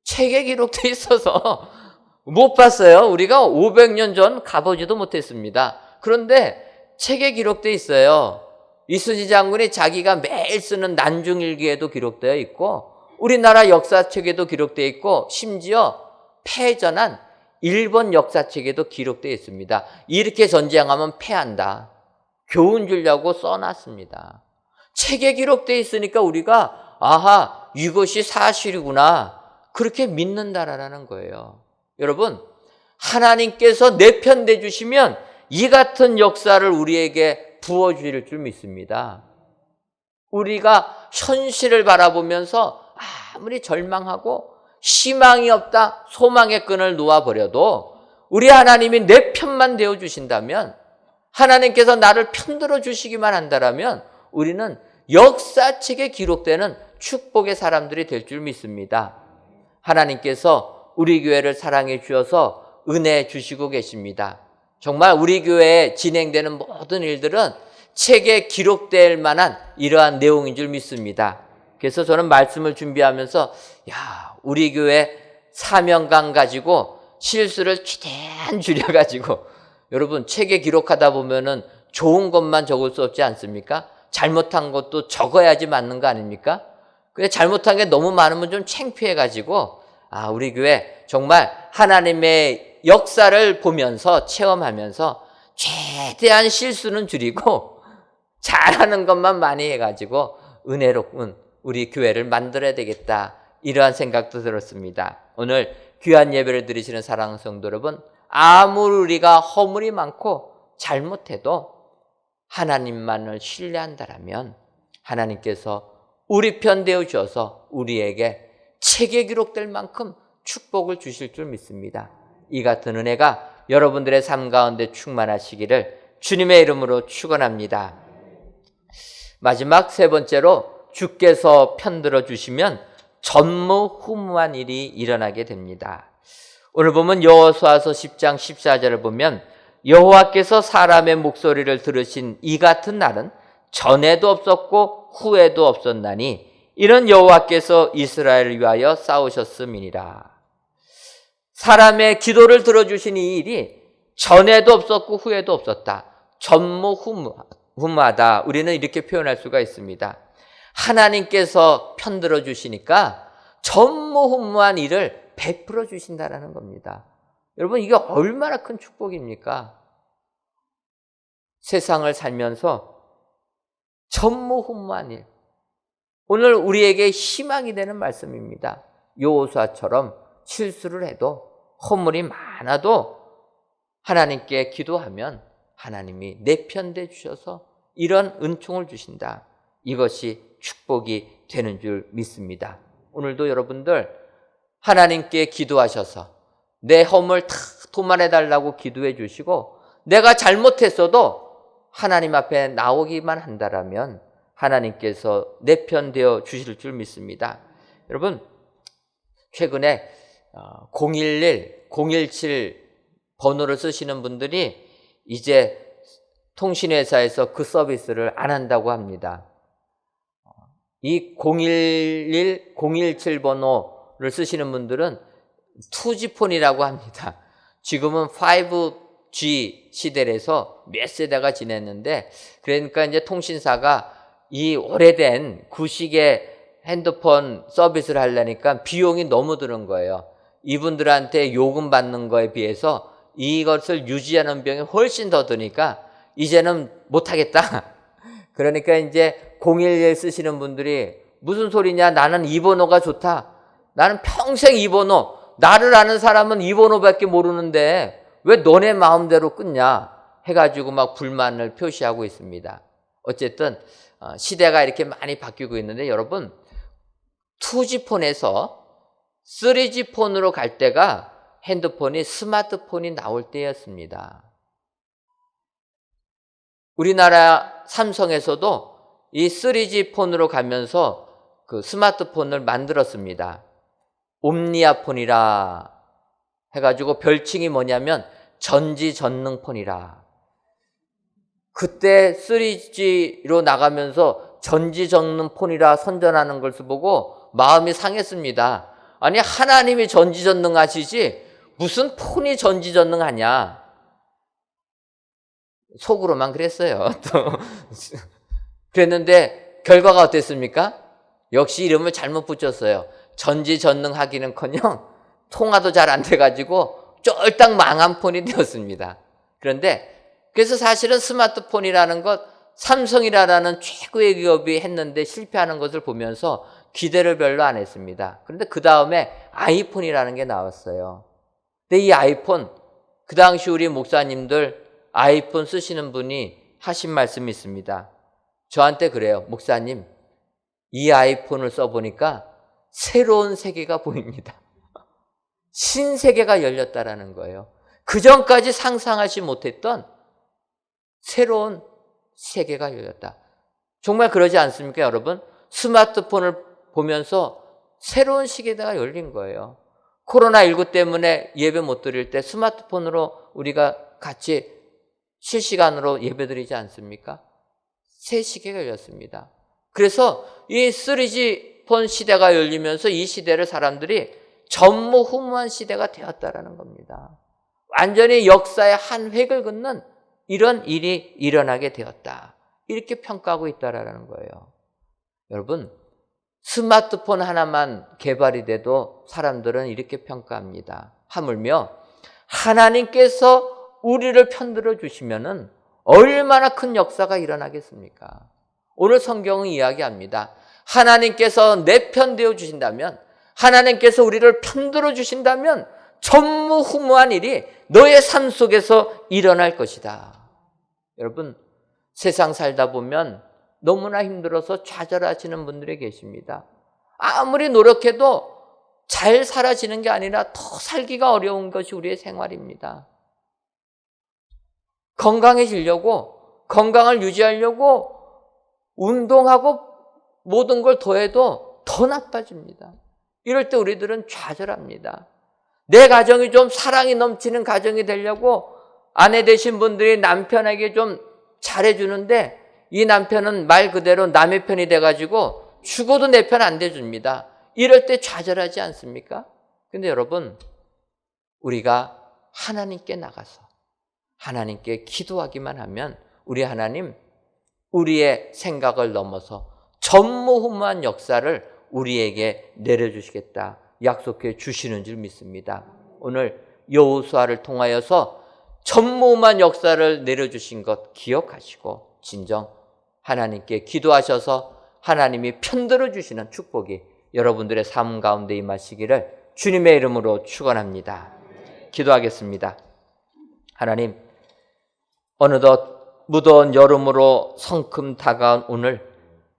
책에 기록돼 있어서 못 봤어요. 우리가 500년 전 가보지도 못했습니다. 그런데 책에 기록돼 있어요. 이순신 장군이 자기가 매일 쓰는 난중일기에도 기록되어 있고 우리나라 역사책에도 기록되어 있고 심지어 패전한 일본 역사책에도 기록되어 있습니다. 이렇게 전쟁하면 패한다. 교훈 주려고 써놨습니다. 책에 기록되어 있으니까 우리가 아하, 이것이 사실이구나, 그렇게 믿는다라는 거예요. 여러분, 하나님께서 내 편 돼주시면 이 같은 역사를 우리에게 부어주실 줄 믿습니다. 우리가 현실을 바라보면서 아무리 절망하고 희망이 없다, 소망의 끈을 놓아버려도 우리 하나님이 내 편만 되어주신다면, 하나님께서 나를 편들어 주시기만 한다면 우리는 역사책에 기록되는 축복의 사람들이 될 줄 믿습니다. 하나님께서 우리 교회를 사랑해 주셔서 은혜 주시고 계십니다. 정말 우리 교회에 진행되는 모든 일들은 책에 기록될 만한 이러한 내용인 줄 믿습니다. 그래서 저는 말씀을 준비하면서 우리 교회 사명감 가지고 실수를 최대한 줄여가지고, 여러분 책에 기록하다 보면은 좋은 것만 적을 수 없지 않습니까? 잘못한 것도 적어야지 맞는 거 아닙니까? 근데 잘못한 게 너무 많으면 좀 창피해가지고 우리 교회 정말 하나님의 역사를 보면서 체험하면서 최대한 실수는 줄이고 잘하는 것만 많이 해가지고 은혜로운 우리 교회를 만들어야 되겠다, 이러한 생각도 들었습니다. 오늘 귀한 예배를 드리시는 사랑하는 성도 여러분, 아무리 우리가 허물이 많고 잘못해도 하나님만을 신뢰한다라면 하나님께서 우리 편 되어 주셔서 우리에게 책에 기록될 만큼 축복을 주실 줄 믿습니다. 이 같은 은혜가 여러분들의 삶 가운데 충만하시기를 주님의 이름으로 축원합니다. 마지막 세 번째로, 주께서 편들어 주시면 전무후무한 일이 일어나게 됩니다. 오늘 보면 여호수아서 10장 14절을 보면 여호와께서 사람의 목소리를 들으신 이 같은 날은 전에도 없었고 후에도 없었나니 이는 여호와께서 이스라엘을 위하여 싸우셨음이니라. 사람의 기도를 들어주신 이 일이 전에도 없었고 후에도 없었다. 전무후무하다. 우리는 이렇게 표현할 수가 있습니다. 하나님께서 편들어 주시니까 전무후무한 일을 베풀어 주신다라는 겁니다. 여러분, 이게 얼마나 큰 축복입니까? 세상을 살면서 전무후무한 일. 오늘 우리에게 희망이 되는 말씀입니다. 여호수아처럼 실수를 해도 허물이 많아도 하나님께 기도하면 하나님이 내 편 돼 주셔서 이런 은총을 주신다. 이것이 축복이 되는 줄 믿습니다. 오늘도 여러분들 하나님께 기도하셔서 내 허물 다 도말해 달라고 기도해 주시고, 내가 잘못했어도 하나님 앞에 나오기만 한다라면 하나님께서 내 편 되어 주실 줄 믿습니다. 여러분, 최근에 011, 017 번호를 쓰시는 분들이 이제 통신회사에서 그 서비스를 안 한다고 합니다. 이 011, 017 번호를 쓰시는 분들은 2G폰이라고 합니다. 지금은 5G 시대라서 몇 세대가 지냈는데, 그러니까 이제 통신사가 이 오래된 구식의 핸드폰 서비스를 하려니까 비용이 너무 드는 거예요. 이분들한테 요금 받는 거에 비해서 이것을 유지하는 비용이 훨씬 더 드니까 이제는 못하겠다. 그러니까 이제 011 쓰시는 분들이 무슨 소리냐, 나는 이 번호가 좋다. 나는 평생 이 번호, 나를 아는 사람은 이 번호밖에 모르는데 왜 너네 마음대로 끊냐 해가지고 막 불만을 표시하고 있습니다. 어쨌든 시대가 이렇게 많이 바뀌고 있는데, 여러분, 2G폰에서 3G폰으로 갈 때가 핸드폰이 스마트폰이 나올 때였습니다. 우리나라 삼성에서도 이 3G폰으로 가면서 그 스마트폰을 만들었습니다. 옴니아폰이라 해가지고 별칭이 뭐냐면 전지전능폰이라. 그때 3G로 나가면서 전지전능폰이라 선전하는 것을 보고 마음이 상했습니다. 아니, 하나님이 전지전능하시지 무슨 폰이 전지전능하냐. 속으로만 그랬어요. 또 그랬는데 결과가 어땠습니까? 역시 이름을 잘못 붙였어요. 전지전능하기는커녕 통화도 잘 안 돼가지고 쫄딱 망한 폰이 되었습니다. 그래서 사실은 스마트폰이라는 것, 삼성이라는 최고의 기업이 했는데 실패하는 것을 보면서 기대를 별로 안 했습니다. 그런데 그 다음에 아이폰이라는 게 나왔어요. 근데 이 아이폰, 그 당시 우리 목사님들 아이폰 쓰시는 분이 하신 말씀이 있습니다. 저한테 그래요. 목사님, 이 아이폰을 써보니까 새로운 세계가 보입니다. 신세계가 열렸다라는 거예요. 그전까지 상상하지 못했던 새로운 세계가 열렸다. 정말 그러지 않습니까, 여러분? 스마트폰을 보면서 새로운 시대가 열린 거예요. 코로나19 때문에 예배 못 드릴 때 스마트폰으로 우리가 같이 실시간으로 예배 드리지 않습니까? 새 시계가 열렸습니다. 그래서 이 3G폰 시대가 열리면서 이 시대를 사람들이 전무후무한 시대가 되었다라는 겁니다. 완전히 역사의 한 획을 긋는 이런 일이 일어나게 되었다. 이렇게 평가하고 있다라는 거예요. 여러분, 스마트폰 하나만 개발이 돼도 사람들은 이렇게 평가합니다. 하물며 하나님께서 우리를 편들어 주시면은 얼마나 큰 역사가 일어나겠습니까? 오늘 성경은 이야기합니다. 하나님께서 내 편 되어 주신다면, 하나님께서 우리를 편들어 주신다면 전무후무한 일이 너의 삶 속에서 일어날 것이다. 여러분, 세상 살다 보면 너무나 힘들어서 좌절하시는 분들이 계십니다. 아무리 노력해도 잘 살아지는 게 아니라 더 살기가 어려운 것이 우리의 생활입니다. 건강해지려고, 건강을 유지하려고 운동하고 모든 걸 더해도 더 나빠집니다. 이럴 때 우리들은 좌절합니다. 내 가정이 좀 사랑이 넘치는 가정이 되려고 아내 되신 분들이 남편에게 좀 잘해주는데 이 남편은 말 그대로 남의 편이 돼가지고 죽어도 내 편 안 돼줍니다. 이럴 때 좌절하지 않습니까? 근데 여러분, 우리가 하나님께 나가서 하나님께 기도하기만 하면 우리 하나님, 우리의 생각을 넘어서 전무후무한 역사를 우리에게 내려주시겠다 약속해 주시는 줄 믿습니다. 오늘 여호수아를 통하여서 전무후무한 역사를 내려주신 것 기억하시고 진정 하나님께 기도하셔서 하나님이 편들어 주시는 축복이 여러분들의 삶 가운데 임하시기를 주님의 이름으로 축원합니다. 기도하겠습니다. 하나님, 어느덧 무더운 여름으로 성큼 다가온 오늘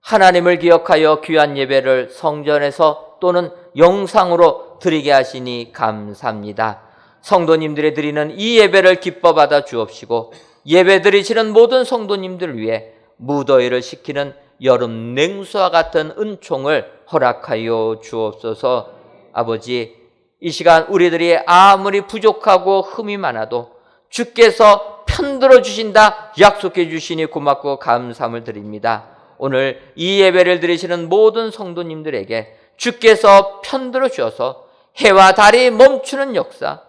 하나님을 기억하여 귀한 예배를 성전에서 또는 영상으로 드리게 하시니 감사합니다. 성도님들이 드리는 이 예배를 기뻐 받아 주옵시고 예배 드리시는 모든 성도님들 위해 무더위를 식히는 여름 냉수와 같은 은총을 허락하여 주옵소서. 아버지, 이 시간 우리들이 아무리 부족하고 흠이 많아도 주께서 편들어 주신다 약속해 주시니 고맙고 감사함을 드립니다. 오늘 이 예배를 드리시는 모든 성도님들에게 주께서 편들어 주셔서 해와 달이 멈추는 역사,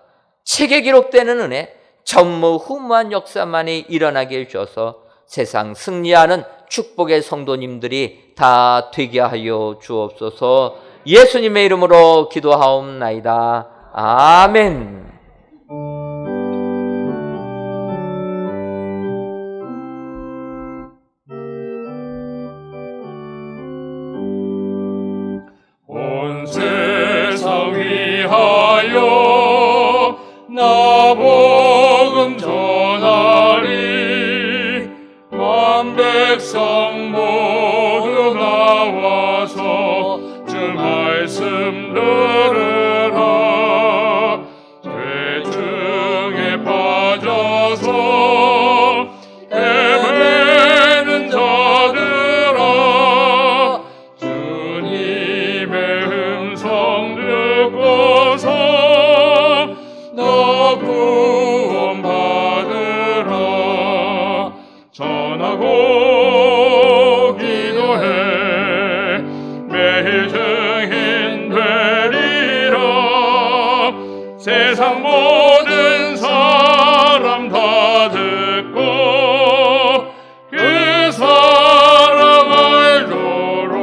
책에 기록되는 은혜, 전무후무한 역사만이 일어나게 해주셔서 세상 승리하는 축복의 성도님들이 다 되게 하여 주옵소서. 예수님의 이름으로 기도하옵나이다. 아멘. 온 세상 위하여 나 복음 전하리. 만 백성 모두 나와서 주 말씀 들으라. 죄 중에 빠져서 헤매는 자들아, 주님의 음성 듣고서 너 구원 받으라. 전하고 기도해 매일 증인 되리라. 세상 모든 사람 다 듣고 그 사랑 알도록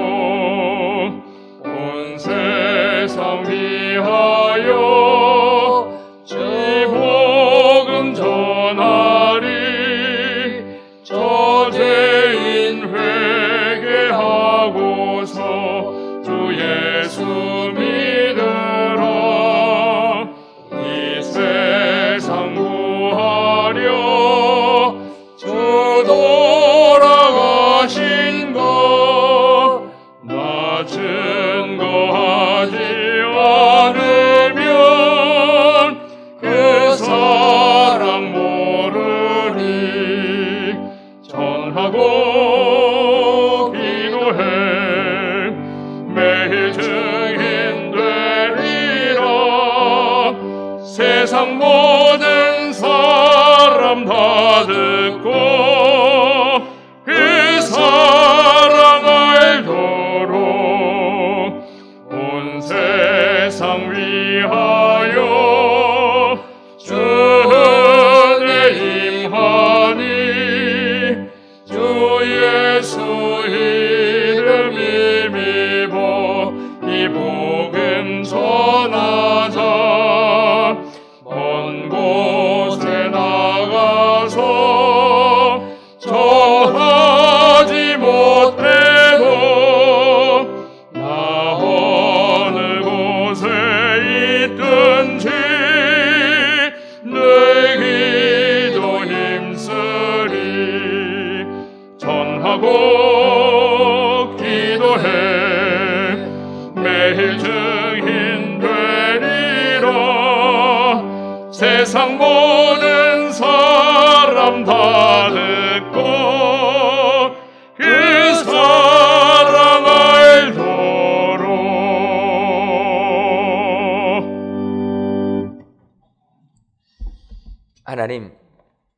온 세상 위하여 지 복음 전하리. 저죄인 회개하고서 주 예수 믿으라. 이 세상 구하려 주 돌아가신 것 나 증거하지 않으면 그 사랑 모르니. 전하고 기도해 매일 증인 되리라. 세상 모든 사람 다 듣고 그 사랑 알도록 온 세상 위하여 주의 임하니. 세상 모든 사람 다 듣고 그 사랑 알도록. 하나님,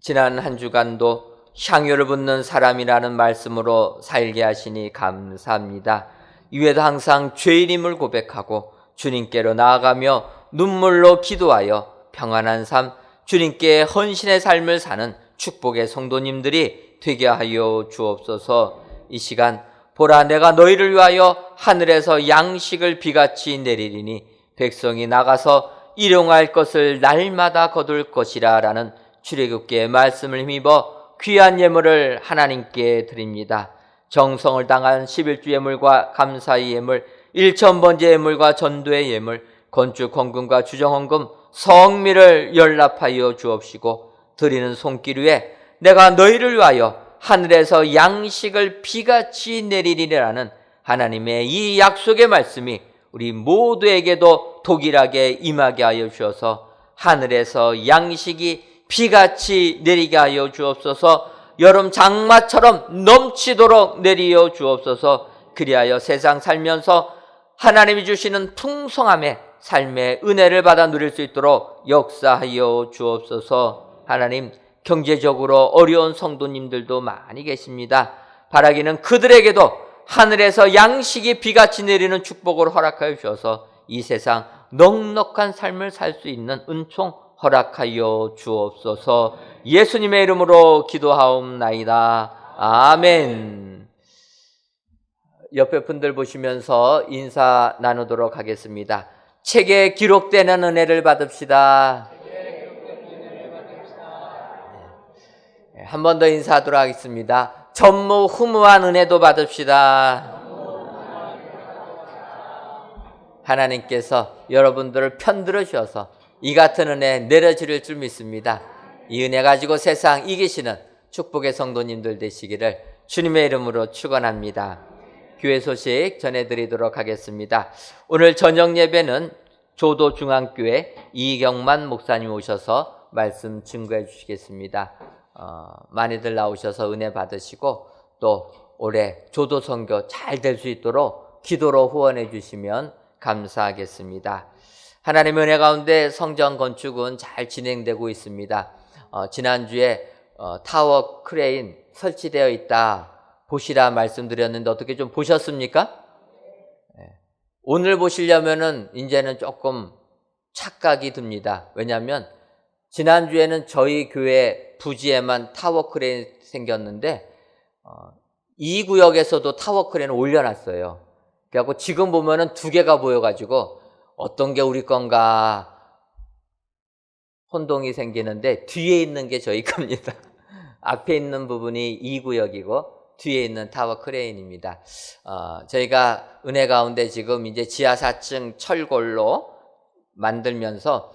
지난 한 주간도 향유를 붓는 사람이라는 말씀으로 살게 하시니 감사합니다. 이외에도 항상 죄인임을 고백하고 주님께로 나아가며 눈물로 기도하여 평안한 삶, 주님께 헌신의 삶을 사는 축복의 성도님들이 되게 하여 주옵소서. 이 시간 보라, 내가 너희를 위하여 하늘에서 양식을 비같이 내리리니 백성이 나가서 일용할 것을 날마다 거둘 것이라 라는 출애굽기의 말씀을 힘입어 귀한 예물을 하나님께 드립니다. 정성을 당한 11주 예물과 감사의 예물, 1,000번째 예물과 전도의 예물, 건축 헌금과 주정 헌금, 성미를 연락하여 주옵시고 드리는 손길 위에 내가 너희를 위하여 하늘에서 양식을 비같이 내리리라는 하나님의 이 약속의 말씀이 우리 모두에게도 동일하게 임하게 하여 주셔서 하늘에서 양식이 비같이 내리게 하여 주옵소서. 여름 장마처럼 넘치도록 내리어 주옵소서. 그리하여 세상 살면서 하나님이 주시는 풍성함의 삶의 은혜를 받아 누릴 수 있도록 역사하여 주옵소서. 하나님, 경제적으로 어려운 성도님들도 많이 계십니다. 바라기는 그들에게도 하늘에서 양식이 비같이 내리는 축복을 허락하여 주셔서 이 세상 넉넉한 삶을 살 수 있는 은총 허락하여 주옵소서. 예수님의 이름으로 기도하옵나이다. 아멘. 옆에 분들 보시면서 인사 나누도록 하겠습니다. 책에 기록되는 은혜를 받읍시다. 한 번 더 인사하도록 하겠습니다. 전무후무한 은혜도 받읍시다. 하나님께서 여러분들을 편들어 주셔서 이 같은 은혜 내려주릴 줄 믿습니다. 이 은혜 가지고 세상 이기시는 축복의 성도님들 되시기를 주님의 이름으로 축원합니다. 교회 소식 전해드리도록 하겠습니다. 오늘 저녁 예배는 조도중앙교회 이경만 목사님 오셔서 말씀 증거해 주시겠습니다. 많이들 나오셔서 은혜 받으시고 또 올해 조도 선교 잘 될 수 있도록 기도로 후원해 주시면 감사하겠습니다. 하나님의 은혜 가운데 성전 건축은 잘 진행되고 있습니다. 지난주에 타워 크레인 설치되어 있다 보시라 말씀드렸는데 어떻게 좀 보셨습니까? 오늘 보시려면은 이제는 조금 착각이 듭니다. 왜냐하면 지난주에는 저희 교회 부지에만 타워 크레인 생겼는데 이 구역에서도 타워 크레인을 올려놨어요. 그래갖고 지금 보면은 두 개가 보여가지고 어떤 게 우리 건가 혼동이 생기는데 뒤에 있는 게 저희 겁니다. 앞에 있는 부분이 이 구역이고 뒤에 있는 타워 크레인입니다. 저희가 은혜 가운데 지금 이제 지하 4층 철골로 만들면서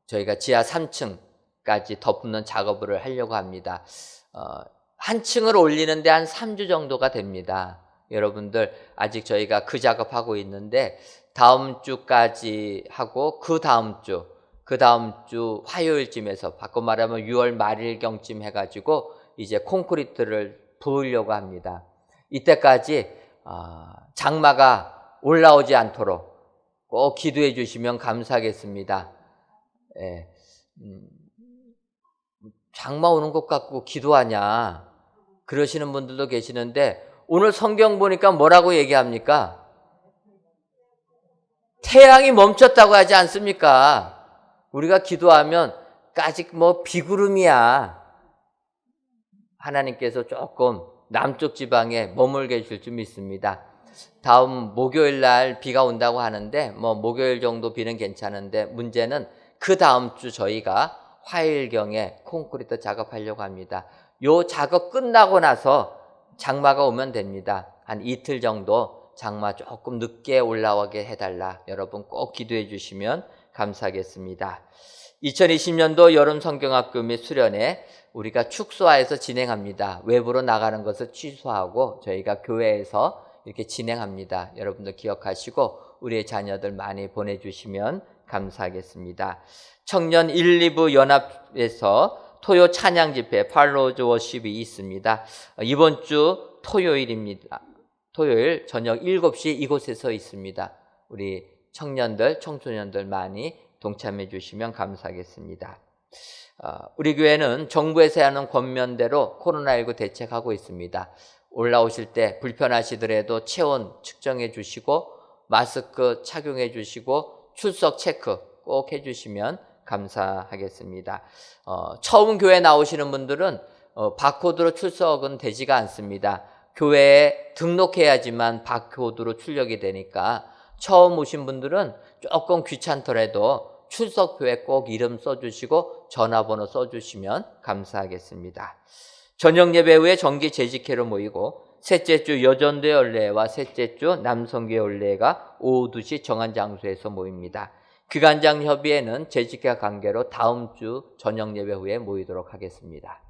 저희가 지하 3층까지 덮는 작업을 하려고 합니다. 한 층을 올리는데 한 3주 정도가 됩니다. 여러분들 아직 저희가 그 작업하고 있는데 다음 주까지 하고 그 다음 주 화요일쯤에서 바꿔 말하면 6월 말일경쯤 해가지고 이제 콘크리트를 부으려고 합니다. 이때까지 장마가 올라오지 않도록 꼭 기도해 주시면 감사하겠습니다. 예. 장마 오는 것 같고 기도하냐 그러시는 분들도 계시는데 오늘 성경 보니까 뭐라고 얘기합니까? 태양이 멈췄다고 하지 않습니까? 우리가 기도하면 아직 비구름이야. 하나님께서 조금 남쪽 지방에 머물게 해줄 줄 믿습니다. 다음 목요일 날 비가 온다고 하는데 목요일 정도 비는 괜찮은데 문제는 그 다음 주 저희가 화요일경에 콘크리트 작업하려고 합니다. 요 작업 끝나고 나서 장마가 오면 됩니다. 한 이틀 정도 장마 조금 늦게 올라오게 해달라. 여러분 꼭 기도해 주시면 감사하겠습니다. 2020년도 여름 성경학교 및 수련회 우리가 축소화해서 진행합니다. 외부로 나가는 것을 취소하고 저희가 교회에서 이렇게 진행합니다. 여러분들 기억하시고 우리의 자녀들 많이 보내주시면 감사하겠습니다. 청년 1, 2부 연합에서 토요 찬양 집회 팔로우즈 워십이 있습니다. 이번 주 토요일입니다. 토요일 저녁 7시 이곳에서 있습니다. 우리 청년들, 청소년들 많이 동참해 주시면 감사하겠습니다. 우리 교회는 정부에서 하는 권면대로 코로나19 대책하고 있습니다. 올라오실 때 불편하시더라도 체온 측정해 주시고 마스크 착용해 주시고 출석 체크 꼭 해주시면 감사하겠습니다. 처음 교회 나오시는 분들은 바코드로 출석은 되지가 않습니다. 교회에 등록해야지만 바코드로 출력이 되니까 처음 오신 분들은 조금 귀찮더라도 출석표에 꼭 이름 써주시고 전화번호 써주시면 감사하겠습니다. 저녁 예배 후에 정기 재직회로 모이고 셋째 주 여전대 연례와 셋째 주 남성교 연례가 오후 2시 정한 장소에서 모입니다. 기관장 협의회는 재직회 관계로 다음 주 저녁 예배 후에 모이도록 하겠습니다.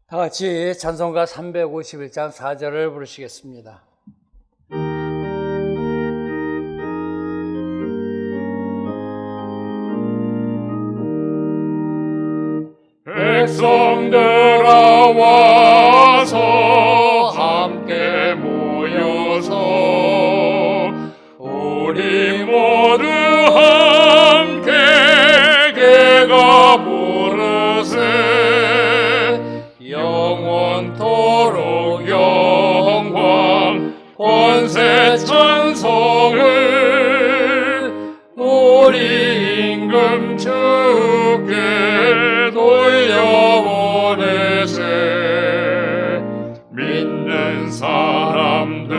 다 같이 찬송가 351장 4절을 부르시겠습니다. 백성들아 와서 함께 모여서 우리 모두 함께 개가 부르세 영원토록 영광 권세 찬송을 우리 임금 주께 돌려보내세 믿는 사람들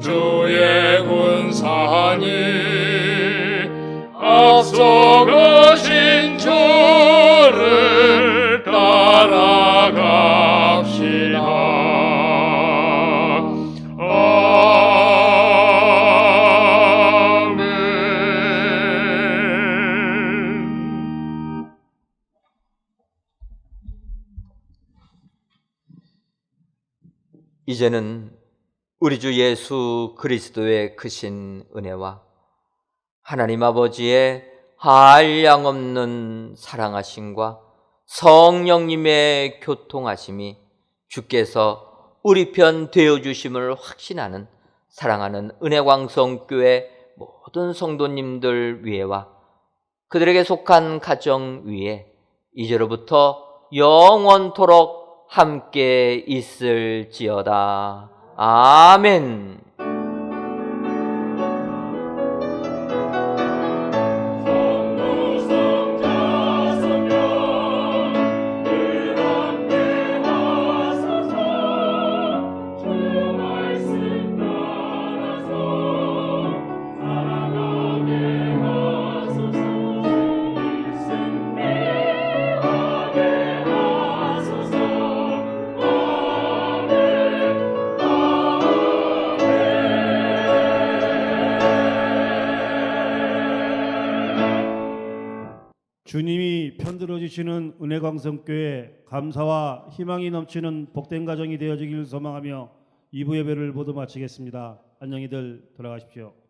주의 군사니 앞서가신 주를 따라갑시다. 이제는 우리 주 예수 그리스도의 크신 은혜와 하나님 아버지의 한량없는 사랑하심과 성령님의 교통하심이 주께서 우리 편 되어주심을 확신하는 사랑하는 은혜광성교회 모든 성도님들 위에와 그들에게 속한 가정 위에 이제로부터 영원토록 함께 있을지어다. 아멘. 주님이 편들어 주시는 은혜광성교회 감사와 희망이 넘치는 복된 가정이 되어지길 소망하며 2부 예배를 모두 마치겠습니다. 안녕히들 돌아가십시오.